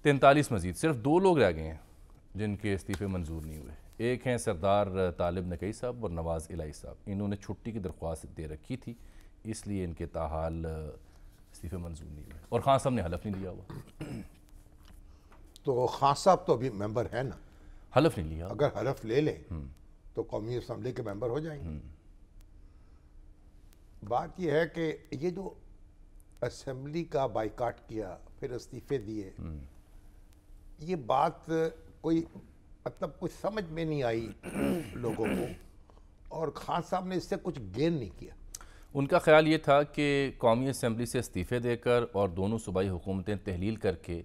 43 مزید صرف 2 لوگ رہ گئے ہیں جن کے استعفے منظور نہیں ہوئے. ایک ہیں سردار طالب نقی صاحب اور نواز الہی صاحب. انہوں نے چھٹی کی درخواست دے رکھی تھی، اس لیے ان کے تاحال استعفے منظور نہیں ہوئے. اور خان صاحب نے حلف نہیں لیا ہوا. تو خان صاحب تو ابھی ممبر ہے نا، حلف نہیں لیا. اگر حلف لے لیں تو قومی اسمبلی کے ممبر ہو جائیں گے. بات یہ ہے کہ یہ جو اسمبلی کا بائیکاٹ کیا پھر استعفے دیے، یہ بات کوئی مطلب کچھ سمجھ میں نہیں آئی لوگوں کو، اور خان صاحب نے اس سے کچھ گین نہیں کیا. ان کا خیال یہ تھا کہ قومی اسمبلی سے استعفے دے کر اور دونوں صوبائی حکومتیں تحلیل کر کے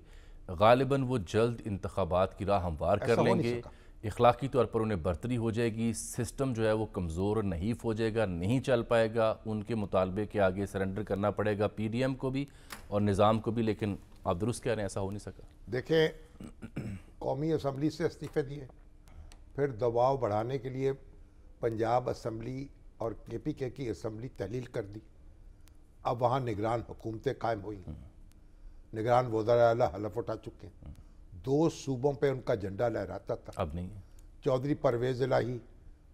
غالباً وہ جلد انتخابات کی راہ ہموار کر لیں گے. اخلاقی طور پر انہیں برتری ہو جائے گی، سسٹم جو ہے وہ کمزور اور نحیف ہو جائے گا، نہیں چل پائے گا. ان کے مطالبے کے آگے سرنڈر کرنا پڑے گا پی ڈی ایم کو بھی اور نظام کو بھی. لیکن آپ درست کہہ رہے ہیں، ایسا ہو نہیں سکا. دیکھیں، قومی اسمبلی سے استعفے دیے، پھر دباؤ بڑھانے کے لیے پنجاب اسمبلی اور کے پی کے کی اسمبلی تحلیل کر دی. اب وہاں نگران حکومتیں قائم ہوئی، نگران وزراء اعلیٰ حلف اٹھا چکے ہیں. 2 صوبوں پہ ان کا جھنڈا لہراتا تھا، اب نہیں ہے. چودھری پرویز الہی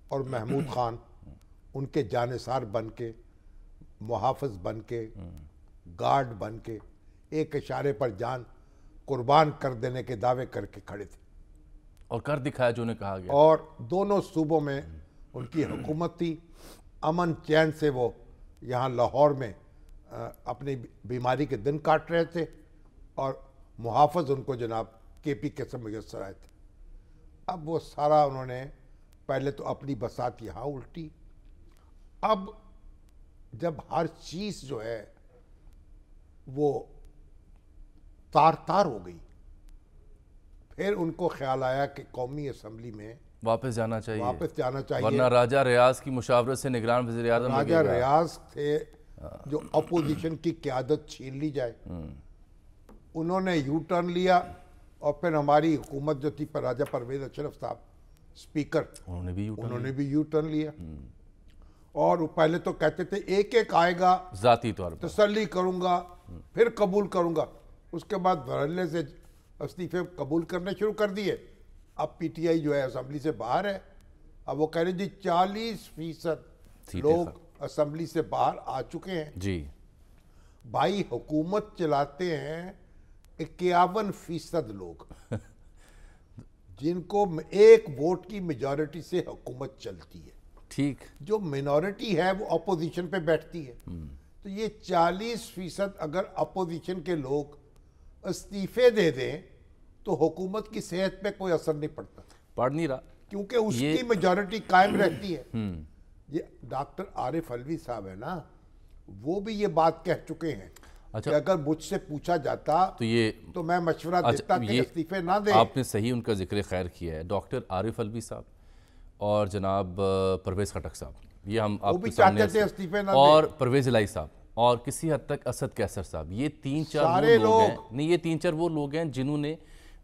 اور محمود خان ان کے جانثار بن کے، محافظ بن کے، گارڈ بن کے ایک اشارے پر جان قربان کر دینے کے دعوے کر کے کھڑے تھے، اور کر دکھایا جو انہیں کہا گیا. اور دونوں صوبوں میں ان کی حکومت تھی. امن چین سے وہ یہاں لاہور میں اپنی بیماری کے دن کاٹ رہے تھے، اور محافظ ان کو جناب کے پی کے سے میسر آئے تھے. اب وہ سارا انہوں نے پہلے تو اپنی بساط یہاں الٹی. اب جب ہر چیز جو ہے وہ تار تار ہو گئی، پھر ان کو خیال آیا کہ قومی اسمبلی میں واپس جانا چاہیے، ورنہ راجہ ریاض کی مشاورت سے نگران وزیر اعظم راجہ ریاض تھے جو اپوزیشن کی قیادت چھین لی جائے. انہوں نے یو ٹرن لیا، اور پھر ہماری حکومت جو تھی پر راجہ پرویز اشرف صاحب اسپیکر، انہوں نے بھی یو ٹرن لیا. اور وہ پہلے تو کہتے تھے ایک ایک آئے گا ذاتی طور پر تسلی کروں گا پھر قبول کروں گا. اس کے بعد دھڑلے سے استعفے قبول کرنے شروع کر دیے. اب پی ٹی آئی جو ہے اسمبلی سے باہر ہے. اب وہ کہہ رہے جی 40% لوگ اسمبلی سے باہر آ چکے ہیں. جی بھائی حکومت چلاتے ہیں 51% لوگ جن کو 1 ووٹ کی میجورٹی سے حکومت چلتی ہے. ٹھیک، جو مینورٹی ہے وہ اپوزیشن پہ بیٹھتی ہے. تو یہ 40% اگر اپوزیشن کے لوگ استعفے دے دیں تو حکومت کی صحت پہ کوئی اثر نہیں پڑتا، پڑ نہیں رہا، کیونکہ اس کی میجورٹی قائم رہتی ہے. یہ ڈاکٹر عارف علوی صاحب ہے نا، وہ بھی یہ بات کہہ چکے ہیں کہ اگر مجھ سے پوچھا جاتا تو میں مشورہ دیتا کہ استعفے نہ دیں. آپ نے صحیح ان کا ذکر خیر کیا ہے. ڈاکٹر عارف علوی صاحب اور جناب پرویز خٹک صاحب، یہ ہم آپ بھی چاہتے تھے استعفے نہ دیں، اور پرویز الہی صاحب، اور کسی حد تک اسد کیسر صاحب. یہ 3-4 وہ لوگ ہیں، نہیں یہ 3-4 وہ لوگ ہیں جنہوں نے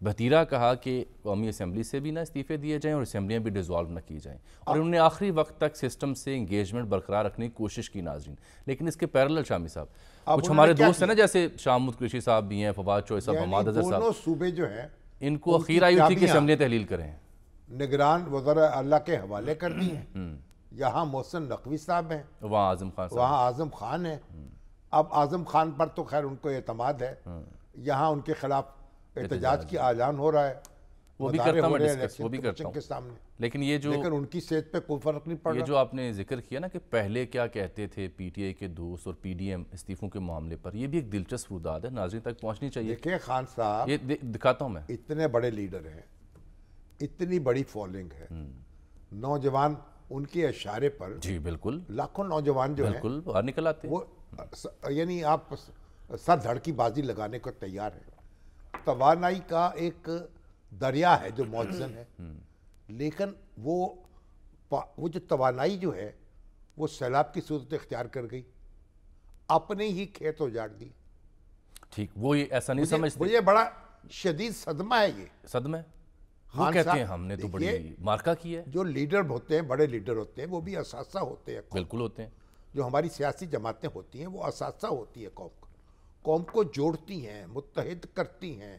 بھتیرا کہا کہ قومی اسمبلی سے بھی نہ استعفے دیے جائیں اور اسمبلیاں بھی ڈیزالو نہ کی جائیں، اور انہوں نے آخری وقت تک سسٹم سے انگیجمنٹ برقرار رکھنے کی کوشش کی. ناظرین، لیکن اس کے پیرلل شامی صاحب کچھ ہمارے دوست ہیں نا، جیسے شاہ محمود قریشی صاحب بھی ہیں، فواد چوہے صاحب، حماد اظہر صاحب، دونوں صوبے جو ہیں ان کو اخیر آئی ہوئی تھی کہ اسمبلیاں تحلیل کریں، نگران وزراء اعلیٰ کے حوالے کر دی ہیں. یہاں محسن نقوی صاحب ہیں، وہاں اعظم خان صاحب، وہاں اعظم خان ہیں. اب اعظم خان پر تو خیر ان کو اعتماد ہے، یہاں ان کے خلاف احتجاج کی اعلان ہو رہا ہے، وہ بھی کرتا ہوں ڈسکس، وہ بھی کرتا کے سامنے. لیکن ان کی صحت پہ کوئی فرق نہیں پڑ رہا. یہ جو آپ نے ذکر کیا نا کہ پہلے کیا کہتے تھے پی ٹی آئی کے دوست اور پی ڈی ایم استعفوں کے معاملے پر، یہ بھی ایک دلچسپ روداد ہے، ناظرین تک پہنچنی چاہیے. دیکھیں خان صاحب، یہ دکھاتا ہوں میں، اتنے بڑے لیڈر ہیں، اتنی بڑی فالوئنگ ہے، نوجوان ان کے اشارے پر، جی بالکل، لاکھوں نوجوان جو ہیں بالکل باہر نکل آتے ہیں، وہ یعنی آپ سر دھڑ کی بازی لگانے کو تیار ہیں. توانائی کا ایک دریا ہے جو معجزن ہے، لیکن وہ جو توانائی جو ہے وہ سیلاب کی صورت اختیار کر گئی، اپنے ہی کھیت اجاڑ دی. ٹھیک، وہ ایسا نہیں سمجھتے، یہ بڑا شدید صدمہ ہے. یہ صدمہ وہ کہتے ہیں ہم نے تو بڑی مارکا کی ہے. جو لیڈر ہوتے ہیں، بڑے لیڈر ہوتے ہیں، وہ بھی اثاثہ ہوتے ہیں، بالکل ہوتے ہیں. جو ہماری سیاسی جماعتیں ہوتی ہیں وہ اثاثہ ہوتی ہے، قوم کو جوڑتی ہیں، متحد کرتی ہیں،